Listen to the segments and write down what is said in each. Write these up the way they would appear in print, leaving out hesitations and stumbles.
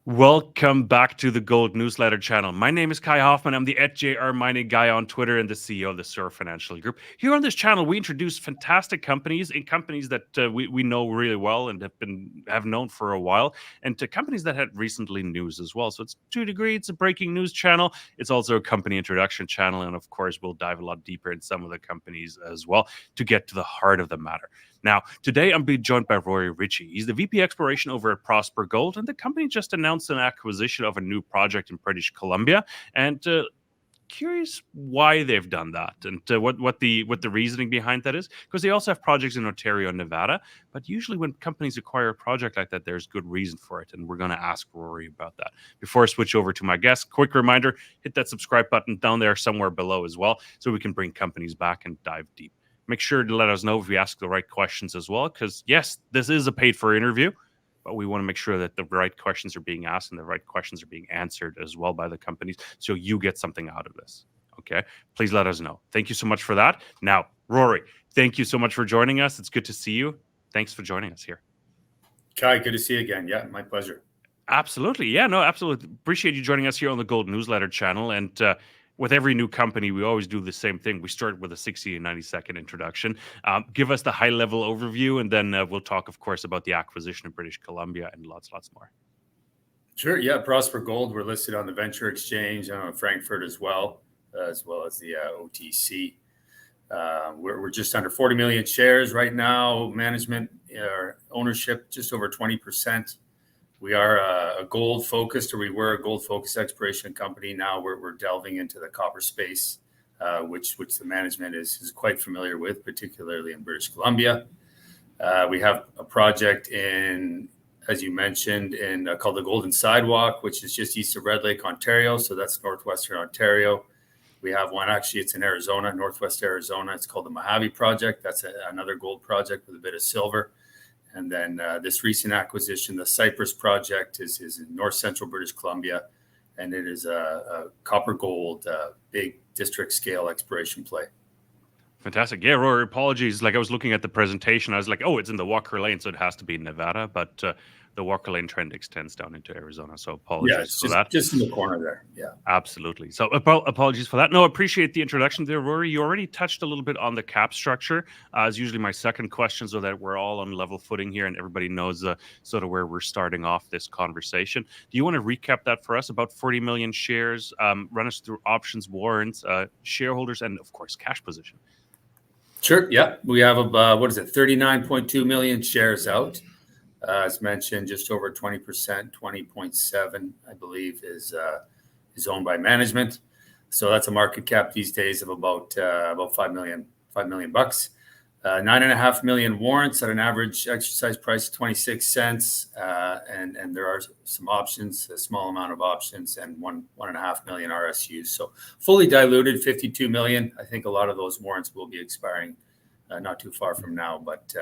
Welcome back to the Gold Newsletter channel. My name is Kai Hoffmann. I'm the @JR Mining guy on Twitter and the CEO of the Sur Financial Group. Here on this channel, we introduce fantastic companies and companies that we know really well and have known for a while, and to companies that had recently news as well. So it's to a degree, it's a breaking news channel. It's also a company introduction channel, and of course, we'll dive a lot deeper in some of the companies as well to get to the heart of the matter. Now, today I'm being joined by Rory Ritchie. He's the VP Exploration over at Prosper Gold, and the company just announced an acquisition of a new project in British Columbia. And curious why they've done that and what the reasoning behind that is, because they also have projects in Ontario and Nevada. But usually, when companies acquire a project like that, there's good reason for it, and we're going to ask Rory about that. Before I switch over to my guest, quick reminder: hit that subscribe button down there somewhere below as well, so we can bring companies back and dive deep. Make sure to let us know if we ask the right questions as well, because yes, this is a paid for interview, but we want to make sure that the right questions are being asked and the right questions are being answered as well by the companies, so you get something out of this. Okay, please let us know. Thank you so much for that. Now, Rory, thank you so much for joining us. It's good to see you. Thanks for joining us here. Kai, good to see you again. Yeah, my pleasure. Absolutely. Yeah, no, absolutely. Appreciate you joining us here on the Gold Newsletter channel. And with every new company, we always do the same thing. We start with a 60 and 90-second introduction. Give us the high-level overview, and then we'll talk, of course, about the acquisition of British Columbia and lots more. Sure. Yeah, Prosper Gold. We're listed on the Venture Exchange on Frankfurt as well as the OTC. We're just under 40 million shares right now. Management ownership just over 20%. We are a gold focused, or we were a gold focused exploration company. Now we're delving into the copper space, which the management is quite familiar with, particularly in British Columbia. We have a project in, as you mentioned, called the Golden Sidewalk, which is just east of Red Lake, Ontario. So that's northwestern Ontario. We have one, actually, it's in Arizona, northwest Arizona. It's called the Mojave Project. That's another gold project with a bit of silver. And then this recent acquisition, the Cyprus Project, is in north central British Columbia, and it is a copper gold big district scale exploration play. Fantastic. Yeah, Rory, apologies. Like, I was looking at the presentation. I was like, oh, it's in the Walker Lane, so it has to be in Nevada. But the Walker Lane trend extends down into Arizona. So apologies for that. Just in the corner there. Yeah. Absolutely. So apologies for that. No, appreciate the introduction there, Rory. You already touched a little bit on the cap structure. As usually my second question, so that we're all on level footing here and everybody knows sort of where we're starting off this conversation. Do you want to recap that for us? About 40 million shares, run us through options, warrants, shareholders, and of course, cash position. Sure. Yeah. We have about, 39.2 million shares out. As mentioned, just over 20%, 20.7, I believe, is owned by management. So that's a market cap these days of about $5 million bucks. 9.5 million warrants at an average exercise price of 26 cents. And there are some options, a small amount of options, and 1.5 million RSUs. So fully diluted, 52 million. I think a lot of those warrants will be expiring not too far from now, but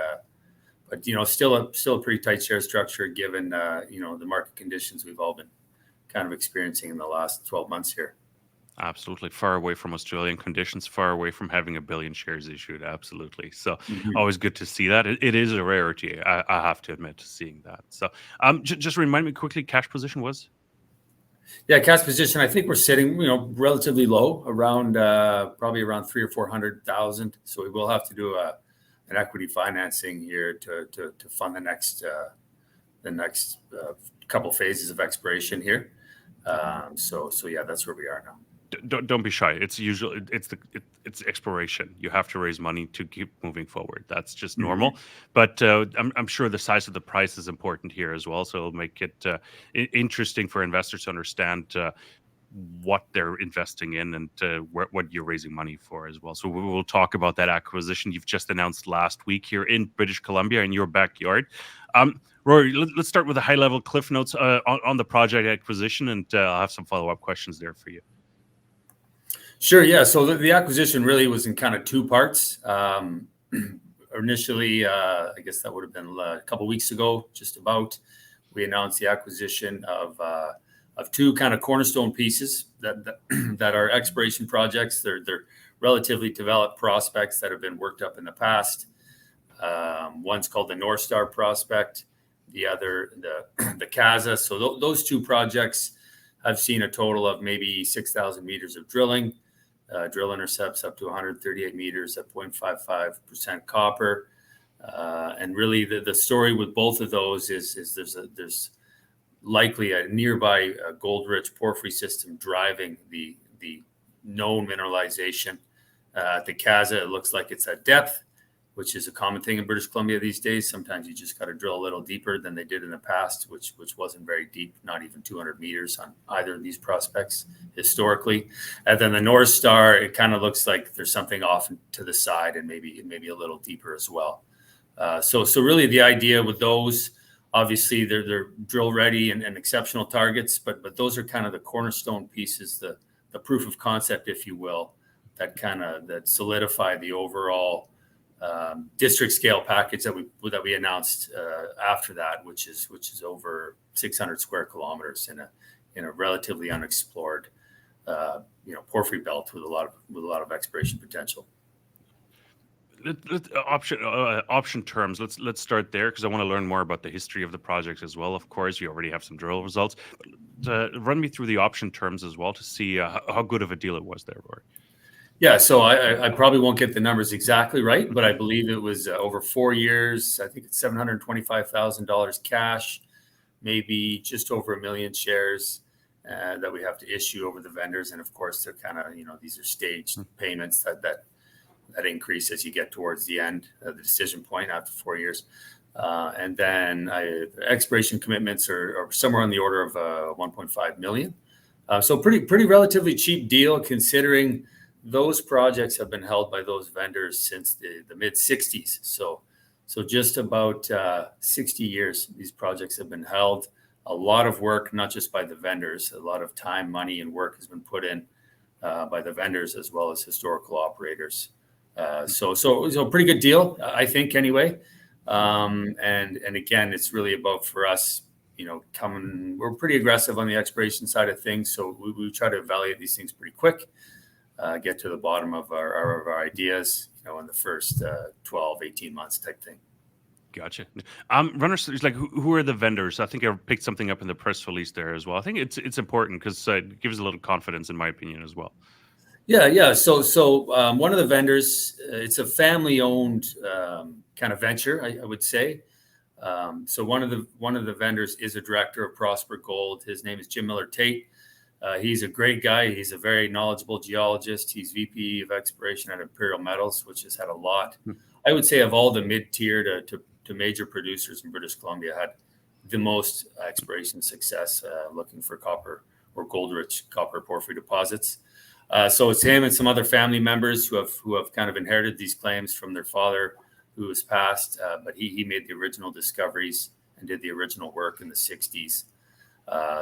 still a pretty tight share structure given the market conditions we've all been kind of experiencing in the last 12 months here. Absolutely. Far away from Australian conditions, far away from having 1 billion shares issued. Absolutely. So always good to see that. It is a rarity, I have to admit, seeing that. So just remind me quickly, cash position was? Yeah, cash position, I think we're sitting, relatively low, around probably around 300,000 or 400,000. So we will have to do an equity financing here to fund the next couple phases of exploration here. So yeah, that's where we are now. Don't be shy. It's usually it's exploration. You have to raise money to keep moving forward. That's just normal. But I'm sure the size of the price is important here as well. So it'll make it interesting for investors to understand what they're investing in and what you're raising money for as well. So we will talk about that acquisition you've just announced last week here in British Columbia in your backyard. Rory, let's start with the high-level cliff notes on the project acquisition, and I'll have some follow-up questions there for you. Sure, yeah. So the acquisition really was in kind of two parts. Initially, I guess that would have been a couple of weeks ago, just about, we announced the acquisition of two kind of cornerstone pieces that are exploration projects. They're relatively developed prospects that have been worked up in the past. One's called the North Star Prospect, the other, the Casa. So those two projects have seen a total of maybe 6,000 meters of drilling, drill intercepts up to 138 meters at 0.55% copper. And really the story with both of those is there's likely a nearby gold-rich porphyry system driving the known mineralization. At the Casa, it looks like it's at depth, which is a common thing in British Columbia these days. Sometimes you just got to drill a little deeper than they did in the past, which wasn't very deep, not even 200 meters on either of these prospects historically. And then the North Star, it kind of looks like there's something off to the side and maybe a little deeper as well. So really the idea with those, obviously they're drill ready and exceptional targets, but those are kind of the cornerstone pieces, the proof of concept, if you will, that solidify the overall district scale package that we announced after that, which is over 600 square kilometers in a relatively unexplored porphyry belt with a lot of exploration potential. Option terms. Let's start there because I want to learn more about the history of the project as well. Of course, you already have some drill results. But, run me through the option terms as well to see how good of a deal it was there, Rory. Yeah, so I probably won't get the numbers exactly right, but I believe it was over 4 years. I think it's $725,000 cash, maybe just over 1 million shares that we have to issue over the vendors, and of course they're kind of these are staged payments that increase as you get towards the end of the decision point after 4 years. And then exploration commitments are somewhere on the order of 1.5 million. So pretty relatively cheap deal considering those projects have been held by those vendors since the mid 60s. So just about 60 years, these projects have been held. A lot of work, not just by the vendors, a lot of time, money, and work has been put in by the vendors as well as historical operators. So it was a pretty good deal, I think, anyway. And again, it's really about for us, we're pretty aggressive on the exploration side of things. So we try to evaluate these things pretty quick, get to the bottom of our ideas, in the first 12, 18 months type thing. Gotcha. Runners, like who are the vendors? I think I picked something up in the press release there as well. I think it's important because it gives a little confidence, in my opinion, as well. Yeah. So one of the vendors, it's a family-owned kind of venture, I would say. So one of the vendors is a director of Prosper Gold. His name is Jim Miller Tate. He's a great guy. He's a very knowledgeable geologist. He's VP of exploration at Imperial Metals, which has had a lot. I would say of all the mid-tier to major producers in British Columbia, had the most exploration success looking for copper or gold-rich copper porphyry deposits. So it's him and some other family members who have kind of inherited these claims from their father, who has passed. But he made the original discoveries and did the original work in the 60s.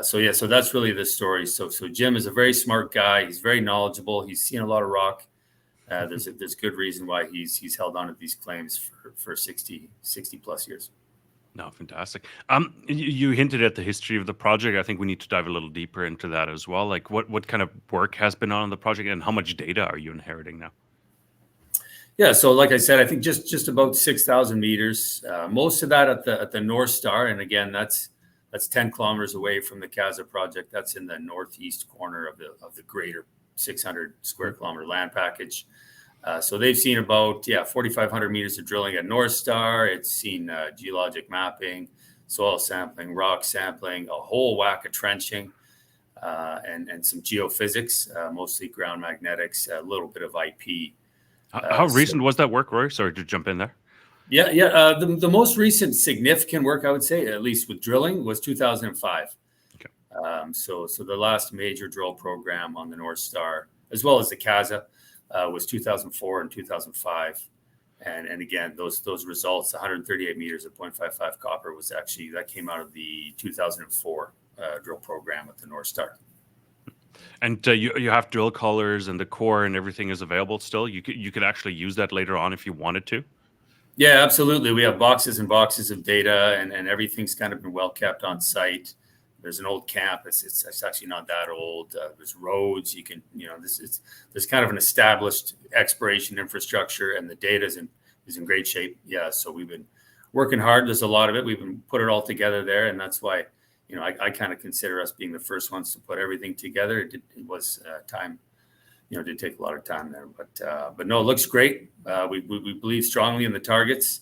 So that's really the story. So Jim is a very smart guy. He's very knowledgeable. He's seen a lot of rock. There's good reason why he's held on to these claims for 60 plus years. No, fantastic. You hinted at the history of the project. I think we need to dive a little deeper into that as well. Like what kind of work has been on the project and how much data are you inheriting now? Yeah, so like I said, I think just about 6,000 meters. Most of that at the North Star, and again, that's 10 kilometers away from the Casa project. That's in the northeast corner of the greater 600 square kilometer land package. So they've seen about 4,500 meters of drilling at North Star. It's seen geologic mapping, soil sampling, rock sampling, a whole whack of trenching, and some geophysics, mostly ground magnetics, a little bit of IP. How recent was that work, Rory? Sorry to jump in there. Yeah. The most recent significant work, I would say, at least with drilling, was 2005. Okay. So the last major drill program on the North Star, as well as the Casa, was 2004 and 2005. And again, those results, 138 meters at 0.55 copper, that came out of the 2004 drill program at the North Star. And you have drill colors and the core and everything is available still. You could actually use that later on if you wanted to. Yeah, absolutely. We have boxes and boxes of data, and everything's kind of been well kept on site. There's an old camp. It's actually not that old. There's roads. You can, there's kind of an established exploration infrastructure, and the data is in great shape. Yeah, so we've working hard. There's a lot of it. We've been put it all together there, and that's why, I kind of consider us being the first ones to put everything together. It was time. It did take a lot of time there, but no, it looks great. We believe strongly in the targets.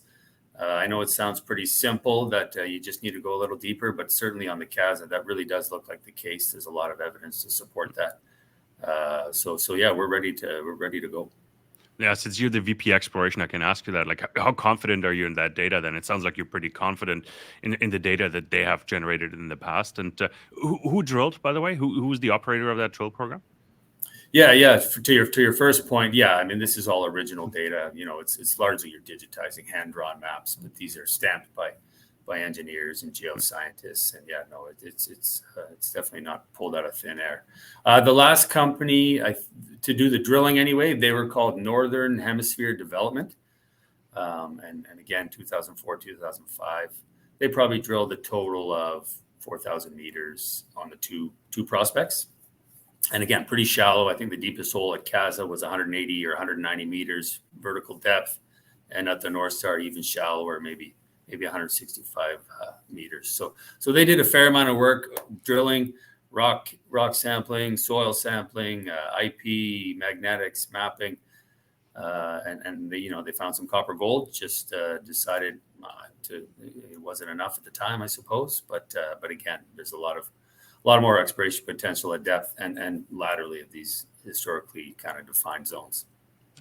I know it sounds pretty simple that you just need to go a little deeper, but certainly on the CASA, that really does look like the case. There's a lot of evidence to support that. So yeah, we're ready to go. Yeah, since you're the VP exploration, I can ask you that. Like, how confident are you in that data? Then it sounds like you're pretty confident in the data that they have generated in the past. And who drilled, by the way? Who was the operator of that drill program? Yeah. To your first point, yeah. I mean, this is all original data. It's largely you're digitizing hand-drawn maps, but these are stamped by engineers and geoscientists. And yeah, no, it's definitely not pulled out of thin air. The last company to do the drilling anyway, they were called Northern Hemisphere Development, and again, 2004, 2005. They probably drilled a total of 4,000 meters on the two prospects. And again, pretty shallow. I think the deepest hole at CASA was 180 or 190 meters vertical depth. And at the North Star, even shallower, maybe 165 meters. So they did a fair amount of work drilling, rock sampling, soil sampling, IP, magnetics, mapping. And they found some copper gold, just decided it wasn't enough at the time, I suppose. But again, there's a lot more exploration potential at depth and laterally of these historically kind of defined zones.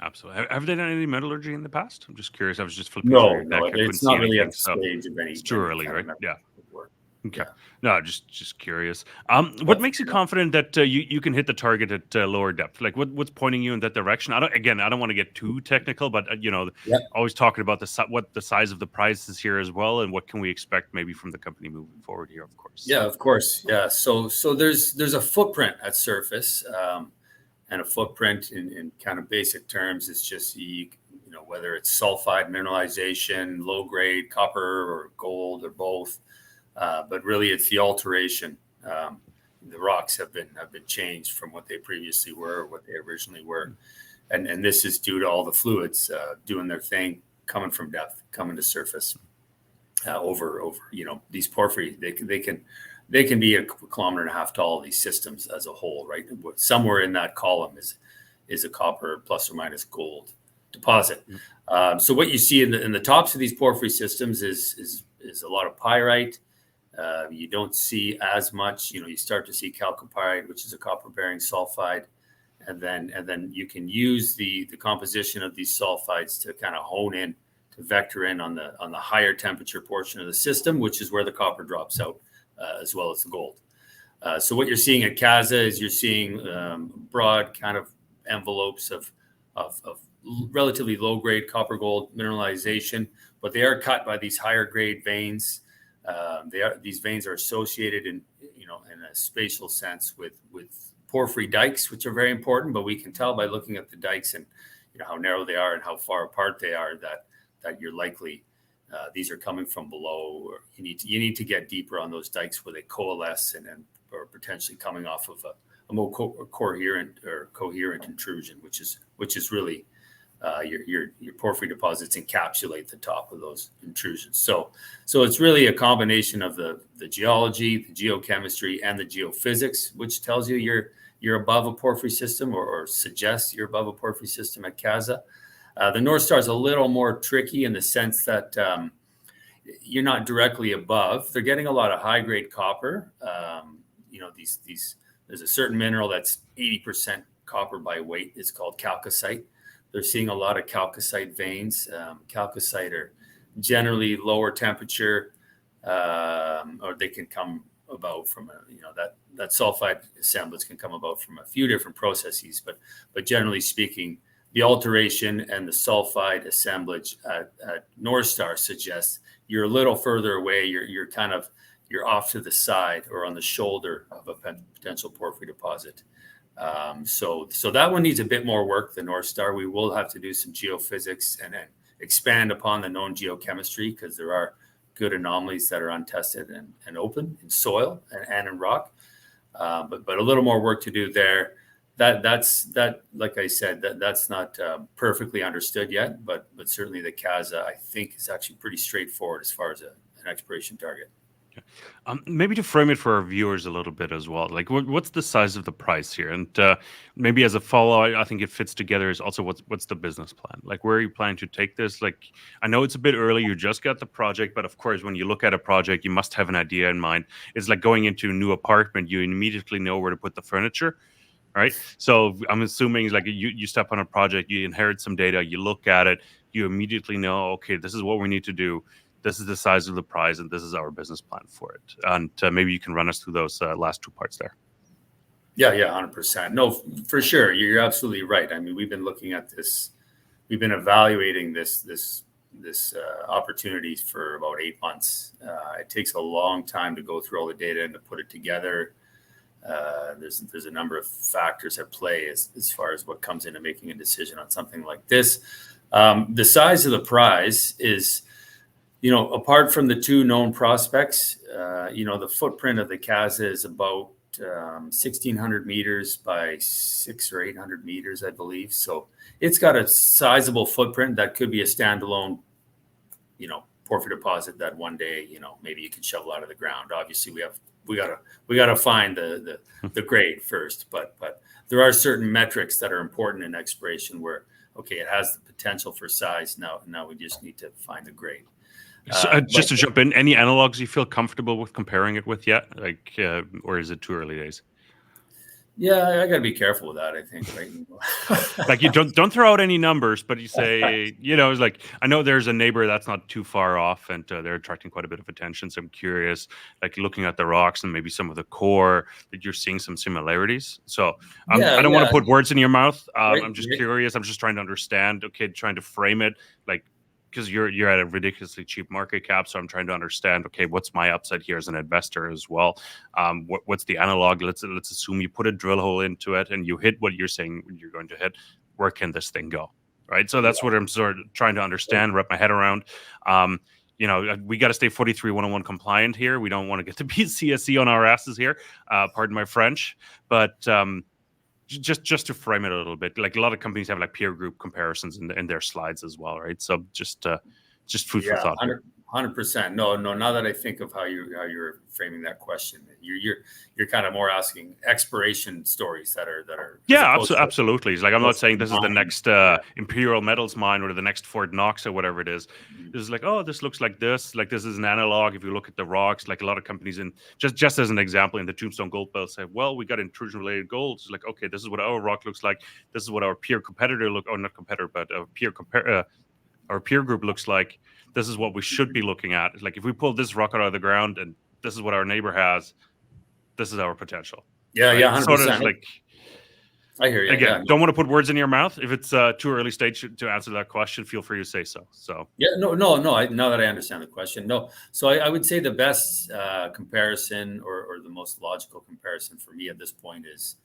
Absolutely. Have they done any metallurgy in the past? I'm just curious. I was just flipping No, through your deck. I couldn't it's see not really anything, at the stage of any. It's too early, right? Yeah. Work. Okay. Yeah. No, just curious. What makes you confident that you can hit the target at lower depth? Like, what's pointing you in that direction? I don't want to get too technical, but always talking about what the size of the prize is here as well, and what can we expect maybe from the company moving forward here, of course. Yeah, of course. Yeah. So there's a footprint at surface, and a footprint in kind of basic terms is just whether it's sulfide mineralization, low grade copper or gold or both. But really, it's the alteration. The rocks have been changed from what they previously were, or what they originally were, and this is due to all the fluids doing their thing, coming from depth, coming to surface. Over these porphyry, they can be 1.5 kilometers tall. These systems as a whole, right? Somewhere in that column is a copper plus or minus gold deposit. So what you see in the tops of these porphyry systems is a lot of pyrite. You don't see as much. You start to see chalcopyrite, which is a copper-bearing sulfide, and then you can use the composition of these sulfides to kind of hone in, to vector in on the higher temperature portion of the system, which is where the copper drops out, as well as the gold. So what you're seeing at CASA is you're seeing broad kind of envelopes of relatively low grade copper gold mineralization, but they are cut by these higher grade veins. These veins are associated in a spatial sense with porphyry dikes, which are very important. But we can tell by looking at the dikes and how narrow they are and how far apart they are that you're likely these are coming from below, or you need to get deeper on those dikes where they coalesce or potentially coming off of a more coherent intrusion, which is really your porphyry deposits encapsulate the top of those intrusions. So it's really a combination of the geology, the geochemistry, and the geophysics, which tells you you're above a porphyry system or suggests you're above a porphyry system at CASA. The North Star is a little more tricky in the sense that you're not directly above. They're getting a lot of high grade copper. There's a certain mineral that's 80% copper by weight. It's called chalcocite. They're seeing a lot of chalcocite veins. Chalcocite are generally lower temperature, or they can come about from that sulfide assemblage can come about from a few different processes. But generally speaking, the alteration and the sulfide assemblage at North Star suggests you're a little further away. You're off to the side or on the shoulder of a potential porphyry deposit. So that one needs a bit more work than North Star. We will have to do some geophysics and then expand upon the known geochemistry, because there are good anomalies that are untested and open in soil and in rock. But a little more work to do there. that like I said, that's not perfectly understood yet, but certainly the CASA, I think, is actually pretty straightforward as far as an exploration target. Maybe to frame it for our viewers a little bit as well, like what's the size of the prize here, and maybe as a follow, I think it fits together is also what's the business plan? Like, where are you planning to take this? Like, I know it's a bit early, you just got the project, but of course, when you look at a project, you must have an idea in mind. It's like going into a new apartment; you immediately know where to put the furniture. Right. So I'm assuming like you step on a project, you inherit some data, you look at it, you immediately know, okay, this is what we need to do. This is the size of the prize, and this is our business plan for it. And maybe you can run us through those last two parts there. Yeah, 100%. No, for sure. You're absolutely right. I mean, we've been looking at this. We've been evaluating this opportunities for about 8 months. It takes a long time to go through all the data and to put it together. There's a number of factors at play as far as what comes into making a decision on something like this. The size of the prize is, apart from the two known prospects, the footprint of the CASA is about 1,600 meters by 600 or 800 meters, I believe. So it's got a sizable footprint that could be a standalone, porphyry deposit that one day, maybe you can shovel out of the ground. Obviously, we gotta find the grade first, but there are certain metrics that are important in exploration where, okay, it has the potential for size. Now we just need to find the grade. So, just to jump in, any analogs you feel comfortable with comparing it with yet? Like, or is it too early days? Yeah, I got to be careful with that, I think, right? Like, you don't throw out any numbers, but you say, it's like, I know there's a neighbor that's not too far off, and they're attracting quite a bit of attention. So I'm curious, like looking at the rocks and maybe some of the core, that you're seeing some similarities. So I don't want to put words in your mouth. I'm just curious. I'm just trying to understand. Okay, trying to frame it like, because you're at a ridiculously cheap market cap, so I'm trying to understand. Okay, what's my upside here as an investor as well? What's the analog? Let's assume you put a drill hole into it and you hit what you're saying you're going to hit. Where can this thing go? Right. So that's what I'm sort of trying to understand, wrap my head around. We got to stay 43-101 compliant here. We don't want to get the BCSC on our asses here. Pardon my French, but. Just to frame it a little bit, like a lot of companies have like peer group comparisons in their slides as well, right? So just food for thought. 100%. No. Now that I think of how you're framing that question, you're kind of more asking exploration stories that are. Yeah, absolutely. It's like, I'm not saying this is the next Imperial Metals mine or the next Fort Knox or whatever it is. This is like, oh, this looks like this. Like, this is an analog. If you look at the rocks, like a lot of companies just as an example in the Tombstone Gold Belt say, well, we got intrusion related gold. It's like, okay, this is what our rock looks like. This is what our peer competitor not competitor, but our peer group looks like. This is what we should be looking at. It's like, if we pull this rock out of the ground and this is what our neighbor has, this is our potential. Yeah, right? 100%. Sort of like, I hear you. Again, don't want to put words in your mouth. If it's too early stage to answer that question, feel free to say so. So no. Now that I understand the question, no. So I would say the best comparison or the most logical comparison for me at this point is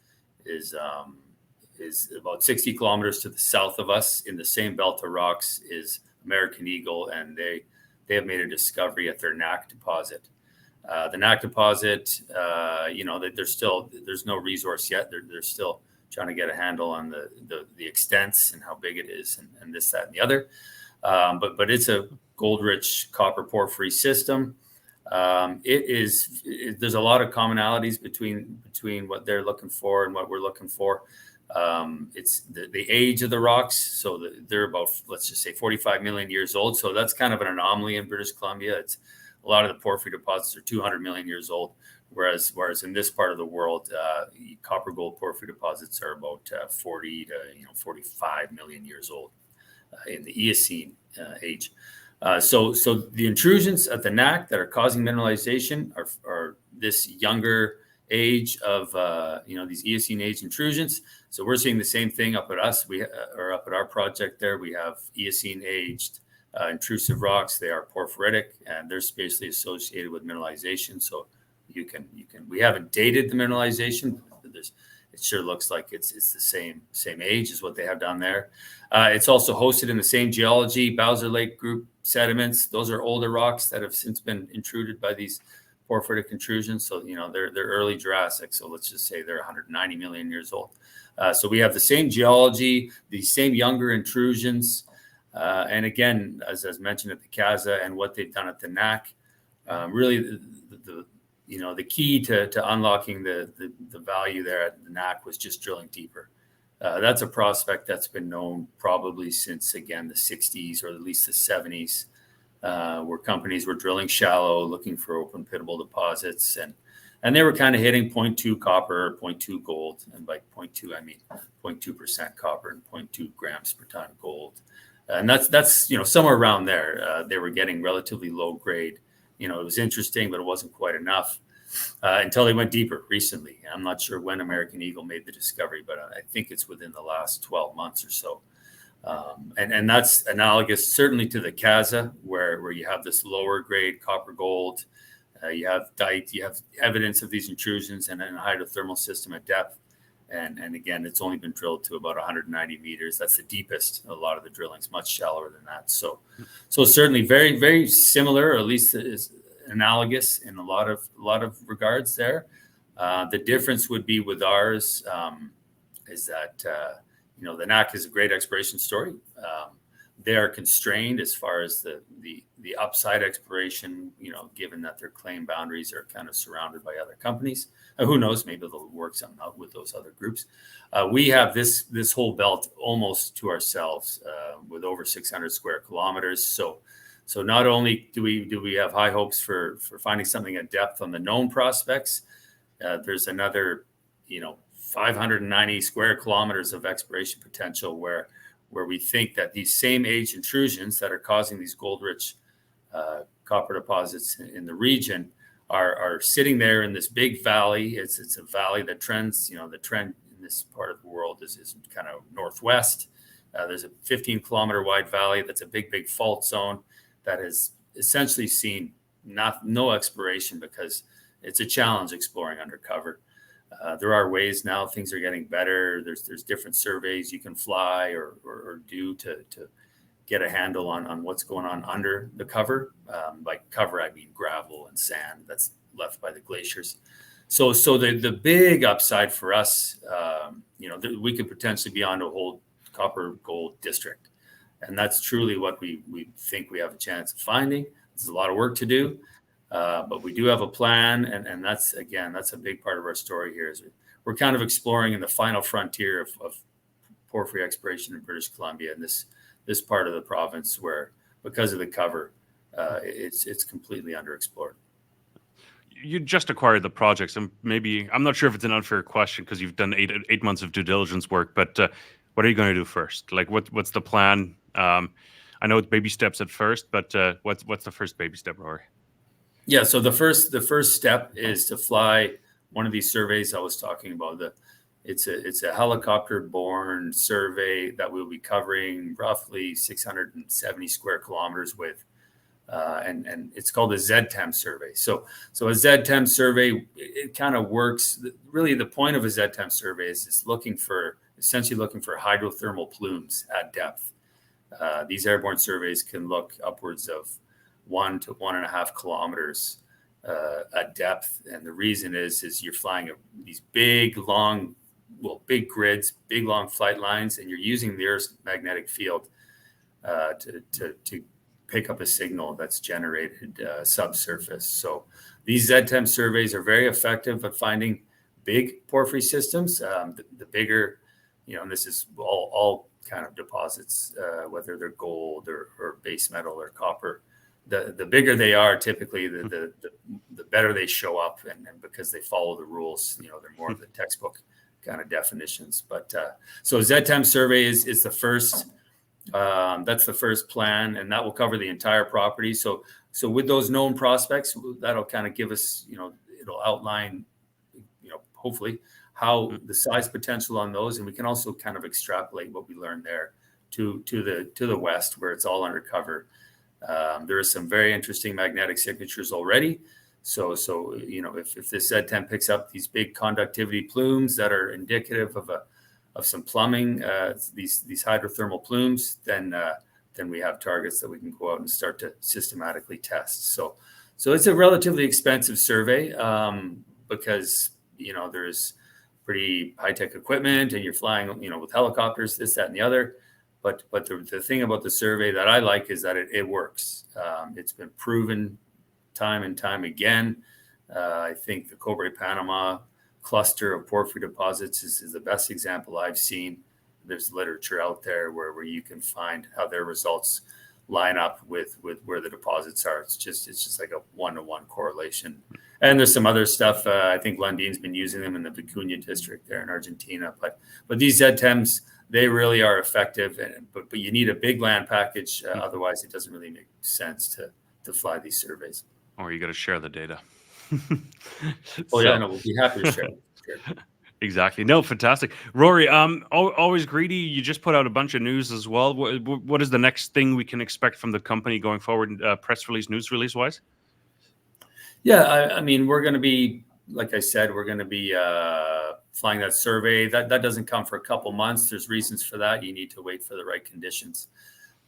about 60 kilometers to the south of us in the same belt of rocks is American Eagle, and they have made a discovery at their NAC deposit. The NAC deposit, there's no resource yet. They're still trying to get a handle on the extents and how big it is and this, that, and the other. But it's a gold-rich copper porphyry system. There's a lot of commonalities between what they're looking for and what we're looking for. It's the age of the rocks. So they're about, let's just say 45 million years old. So that's kind of an anomaly in British Columbia. It's a lot of the porphyry deposits are 200 million years old. Whereas in this part of the world, copper gold porphyry deposits are about 40 to 45 million years old in the Eocene age. So the intrusions at the NAC that are causing mineralization are this younger age of these Eocene age intrusions. So we're seeing the same thing up at us. Up at our project there, we have Eocene aged intrusive rocks. They are porphyritic and they're spatially associated with mineralization. So we haven't dated the mineralization, but it sure looks like it's the same age as what they have down there. It's also hosted in the same geology, Bowser Lake Group sediments. Those are older rocks that have since been intruded by these porphyritic intrusions. So, they're early Jurassic. So let's just say they're 190 million years old. So we have the same geology, the same younger intrusions. And again, as mentioned at the CASA and what they've done at the NAC, really the key to unlocking the value there at the NAC was just drilling deeper. That's a prospect that's been known probably since, again, the 60s or at least the 70s, where companies were drilling shallow, looking for open pitable deposits. And they were kind of hitting 0.2 copper, 0.2 gold. And by 0.2, I mean 0.2% copper and 0.2 grams per ton gold. And that's somewhere around there. They were getting relatively low grade. It was interesting, but it wasn't quite enough until they went deeper recently. I'm not sure when American Eagle made the discovery, but I think it's within the last 12 months or so. And that's analogous certainly to the CASA, where you have this lower grade copper gold. You have dike, you have evidence of these intrusions and a hydrothermal system at depth. And again, it's only been drilled to about 190 meters. That's the deepest. A lot of the drilling's much shallower than that. So certainly very, very similar, or at least is analogous in a lot of regards there. The difference would be with ours is that the NAC is a great exploration story. They are constrained as far as the upside exploration, given that their claim boundaries are kind of surrounded by other companies. Who knows? Maybe they'll work something out with those other groups. We have this whole belt almost to ourselves with over 600 square kilometers. So not only do we have high hopes for finding something at depth on the known prospects, there's another 590 square kilometers of exploration potential where we think that these same age intrusions that are causing these gold-rich copper deposits in the region are sitting there in this big valley. It's a valley that trends, the trend in this part of the world is kind of northwest. There's a 15-kilometer wide valley that's a big fault zone that has essentially seen no exploration because it's a challenge exploring undercover. There are ways now, things are getting better. There's different surveys you can fly or do to get a handle on what's going on under the cover. By cover, I mean gravel and sand that's left by the glaciers. So the big upside for us, we could potentially be on a whole copper gold district. And that's truly what we think we have a chance of finding. There's a lot of work to do. But we do have a plan, and that's a big part of our story here. Is we're kind of exploring in the final frontier of porphyry exploration in British Columbia, and this part of the province where, because of the cover, it's completely underexplored. You just acquired the projects, and maybe I'm not sure if it's an unfair question because you've done eight months of due diligence work. But what are you going to do first? Like, what's the plan? I know it's baby steps at first, but what's the first baby step, Rory? Yeah, so the first step is to fly one of these surveys I was talking about. It's a helicopter-borne survey that we'll be covering roughly 670 square kilometers with, and it's called a ZTEM survey. So a ZTEM survey, it kind of works. Really, the point of a ZTEM survey is essentially looking for hydrothermal plumes at depth. These airborne surveys can look upwards of 1 to 1.5 kilometers at depth, and the reason is you're flying these big grids, big long flight lines, and you're using the Earth's magnetic field to pick up a signal that's generated subsurface. So these ZTEM surveys are very effective at finding big porphyry systems. The bigger, and this is all kind of deposits, whether they're gold or base metal or copper. The bigger they are, typically the better they show up, and because they follow the rules, they're more of the textbook kind of definitions. But so ZTEM survey is the first. That's the first plan, and that will cover the entire property. So with those known prospects, that'll kind of give us, it'll outline, hopefully how the size potential on those, and we can also kind of extrapolate what we learned there to the west where it's all undercover. There are some very interesting magnetic signatures already. So if this ZTEM picks up these big conductivity plumes that are indicative of some plumbing, these hydrothermal plumes, then we have targets that we can go out and start to systematically test. So So it's a relatively expensive survey because, there's pretty high-tech equipment and you're flying, with helicopters, this, that, and the other. But the thing about the survey that I like is that it works. It's been proven time and time again. I think the Cobre Panama cluster of porphyry deposits is the best example I've seen. There's literature out there where you can find how their results line up with where the deposits are. It's just like a 1-to-1 correlation. And there's some other stuff. I think Lundin's been using them in the Vicuña district there in Argentina. But these ZTEMs, they really are effective. But you need a big land package. Otherwise, it doesn't really make sense to fly these surveys. Or you got to share the data. Yeah, no, we'll be happy to share. Sure. Exactly. No, fantastic. Rory, always greedy. You just put out a bunch of news as well. What is the next thing we can expect from the company going forward, press release, news release wise? Yeah, I mean, we're going to be, like I said, we're going to be flying that survey. That doesn't come for a couple months. There's reasons for that. You need to wait for the right conditions.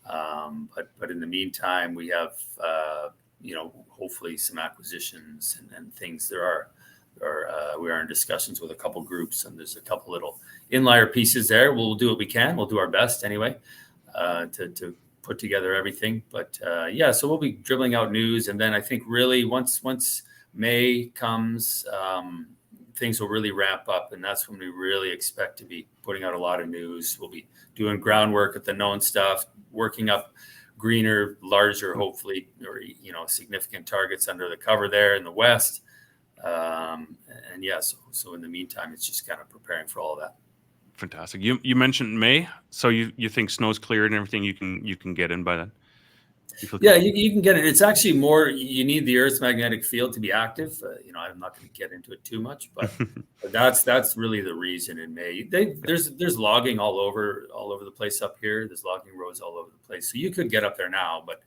But in the meantime, we have, hopefully some acquisitions and things. We are in discussions with a couple groups, and there's a couple little inlier pieces there. We'll do what we can. We'll do our best anyway to put together everything. But so we'll be dribbling out news, and then I think really once May comes, things will really ramp up, and that's when we really expect to be putting out a lot of news. We'll be doing groundwork at the known stuff, working up greener, larger, hopefully, or significant targets under the cover there in the west. So in the meantime, it's just kind of preparing for all of that. Fantastic. You mentioned May, so you think snow's cleared and everything, you can get in by then? You can get it. It's actually more, you need the Earth's magnetic field to be active. I'm not going to get into it too much, but that's really the reason in May. There's logging all over the place up here. There's logging roads all over the place. So you could get up there now, but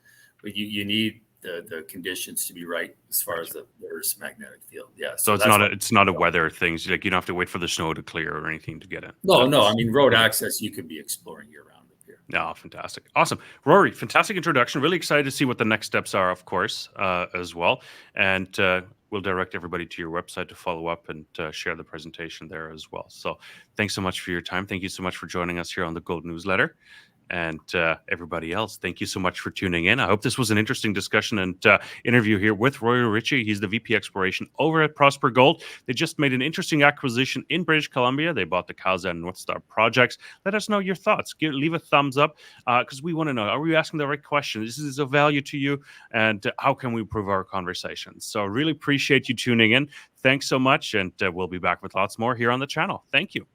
you need the conditions to be right as far as the Earth's magnetic field. Yeah. So it's not a weather thing. Like you don't have to wait for the snow to clear or anything to get in. No. I mean, road access, you could be exploring year round. No, fantastic. Awesome. Rory, fantastic introduction. Really excited to see what the next steps are, of course, as well. And we'll direct everybody to your website to follow up and share the presentation there as well. So thanks so much for your time. Thank you so much for joining us here on the Gold Newsletter. And everybody else, thank you so much for tuning in. I hope this was an interesting discussion and interview here with Rory Ritchie. He's the VP Exploration over at Prosper Gold. They just made an interesting acquisition in British Columbia. They bought the Cowza and North Star projects. Let us know your thoughts. Leave a thumbs up because we want to know, are we asking the right questions? This is of value to you, and how can we improve our conversations? So really appreciate you tuning in. Thanks so much, and we'll be back with lots more here on the channel. Thank you.